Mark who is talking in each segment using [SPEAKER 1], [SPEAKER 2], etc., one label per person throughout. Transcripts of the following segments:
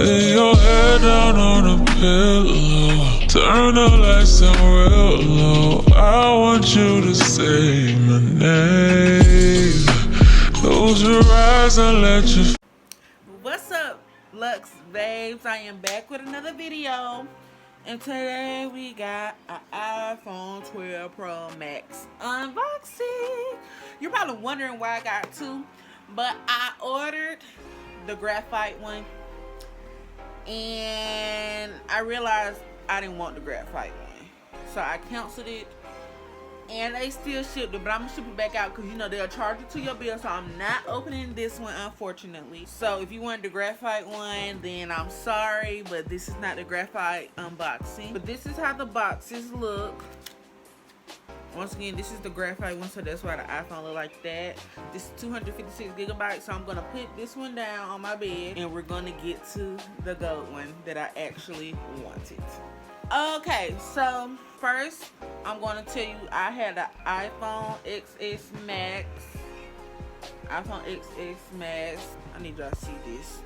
[SPEAKER 1] Lay your head down on a pillow. Turn the lights down real low. I want you to say my name. Close your eyes and let you.
[SPEAKER 2] What's up, Luxe Babes? I am back with another video. And today we got an iPhone 12 Pro Max unboxing. You're probably wondering why I got two, but I ordered the graphite one and I realized I didn't want the graphite one. So I canceled it and they still shipped it, but I'm gonna ship it back out because you know they'll charge it to your bill. So I'm not opening this one, unfortunately. So if you wanted the graphite one, then I'm sorry, but this is not the graphite unboxing. But this is how the boxes look. Once again, this is the graphite one, so that's why the iPhone look like that. This is 256 gigabytes, so I'm gonna put this one down on my bed and we're gonna get to the gold one that I actually wanted. Okay, so first I'm gonna tell you I had the iPhone XS Max. iPhone XS Max. I need y'all to see this.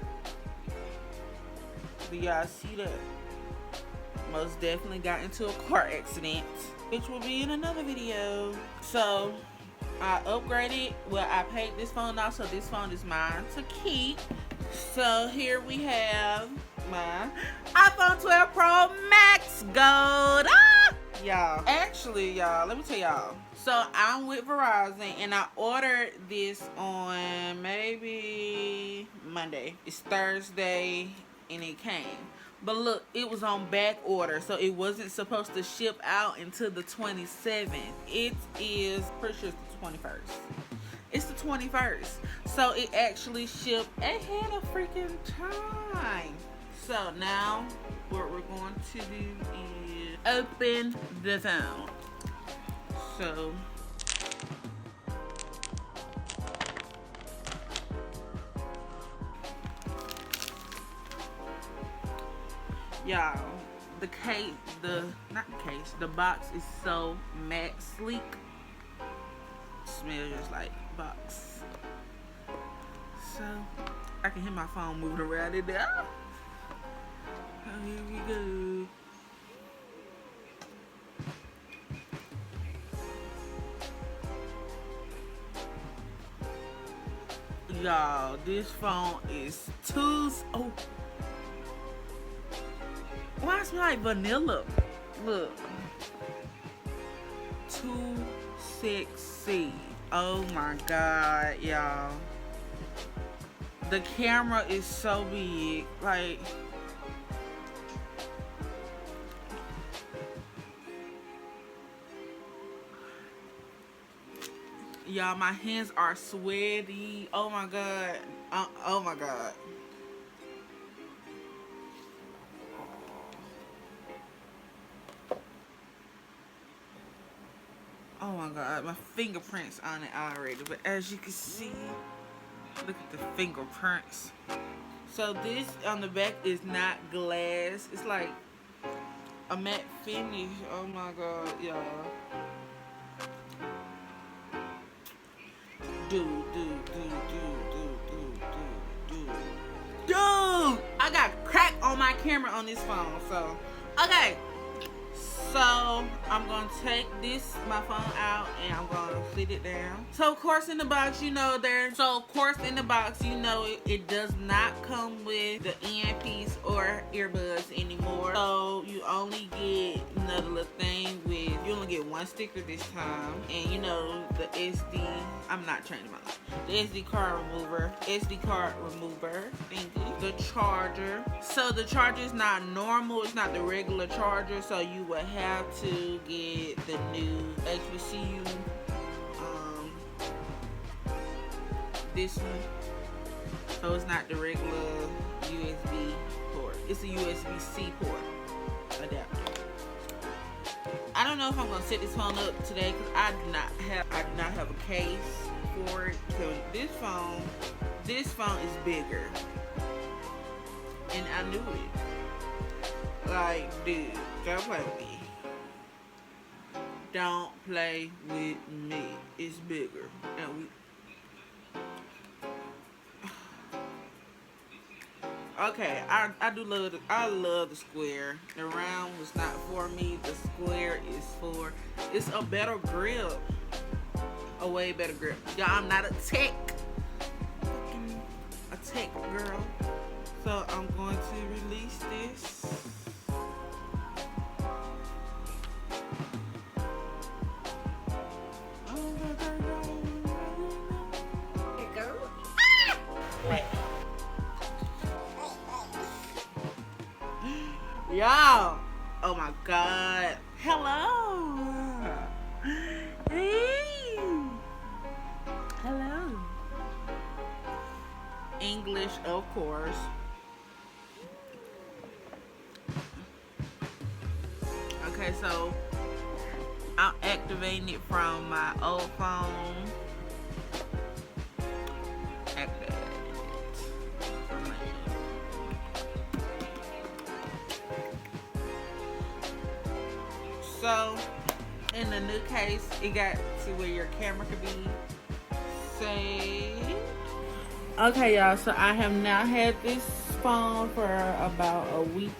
[SPEAKER 2] Do y'all see that? Most definitely got into a car accident, which will be in another video. So I upgraded. Well, I paid this phone off, so this phone is mine to keep. So here we have my iPhone 12 Pro Max Gold. Y'all, actually, y'all, let me tell y'all. So I'm with Verizon and I ordered this on maybe Monday. It's Thursday and it came. But look, it was on back order, so it wasn't supposed to ship out until the 27th. It is, pretty sure it's the 21st. It's the 21st. So it actually shipped ahead of freaking time. So now what we're going to do is open the phone. So y'all, the box is so matte sleek. Smells just like box. So I can hear my phone moving around in there. Oh, here we go. Y'all, this phone is oh. Why it smell like vanilla? Look. Too sexy. Oh my god, y'all. The camera is so big. Like, y'all, my hands are sweaty. Oh my god. Oh my god. Oh my god, my fingerprints on it already. But as you can see, look at the fingerprints. So this on the back is not glass. It's like a matte finish. Oh my god, y'all. Dude. I got crack on my camera on this phone. So, okay. So I'm gonna take my phone out and I'm gonna sit it down. So of course in the box, you know it does not come with the earpiece or earbuds anymore. So you only get another little thing with, you only get one sticker this time. And you know the I'm not changing my life. The SD card remover, thank you. The charger. So the charger is not normal, it's not the regular charger, so you would have to get the new HBCU, this one. So it's not the regular USB port, it's a USB-C port adapter. I don't know if I'm gonna set this phone up today because I do not have a case for it. So this phone is bigger, and I knew it. Like, dude, don't play with me. Don't play with me. It's bigger, and Okay, I do love I love the square. The round was not for me. The square is for. It's a better grip. A way better grip. Y'all, I'm not a tech girl. So I'm going to release this. Y'all, oh my god. Hello. Hey. Hello. English, of course. Okay, so I'm activating it from my old phone. Activate. So, in the new case, it got to where your camera could be saved. Okay, y'all, so I have now had this phone for about a week.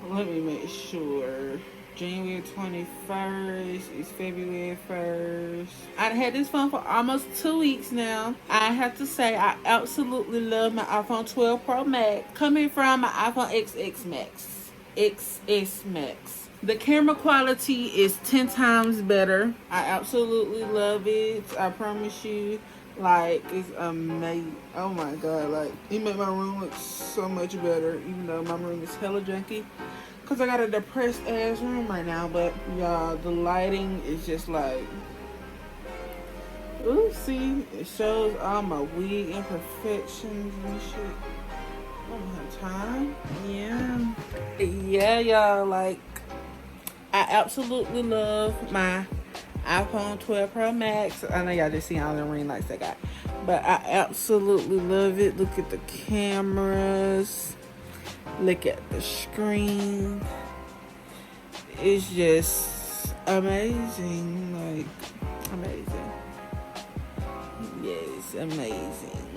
[SPEAKER 2] Let me make sure. January 21st, it's February 1st. I had this phone for almost 2 weeks now. I have to say, I absolutely love my iPhone 12 Pro Max. Coming from my iPhone XS Max. The camera quality is 10 times better. I absolutely love it. I promise you. Like, it's amazing. Oh my god, like, it made my room look so much better, even though my room is hella junky. Because I got a depressed ass room right now, but y'all, the lighting is just like, ooh, see, it shows all my wig imperfections and shit. I don't have time. Yeah, y'all, like, I absolutely love my iPhone 12 Pro Max. I know y'all just see all the ring lights I got, but I absolutely love it. Look at the cameras. Look at the screen. It's just amazing. Like, amazing. Yes, amazing.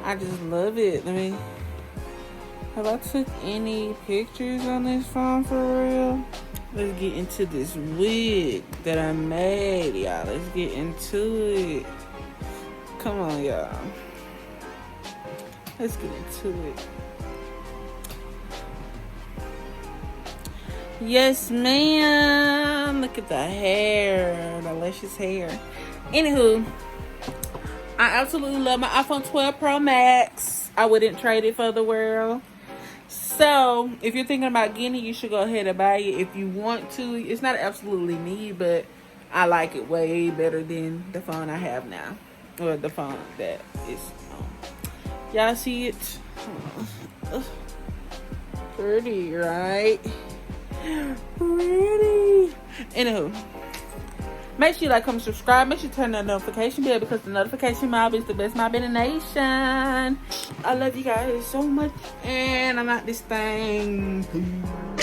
[SPEAKER 2] I just love it. I mean, have I took any pictures on this phone for real? Let's get into this wig that I made, y'all. Let's get into it. Come on, y'all. Let's get into it. Yes, ma'am. Look at the hair. The luscious hair. Anywho, I absolutely love my iPhone 12 Pro Max. I wouldn't trade it for the world. So, if you're thinking about getting it, you should go ahead and buy it if you want to. It's not absolutely need, but I like it way better than the phone I have now. Or the phone that is on. Y'all see it? Pretty, right? Pretty. Anywho, make sure you like, comment, subscribe. Make sure you turn that notification bell because the notification mob is the best mob in the nation. I love you guys so much, and I'm out this thing. Peace.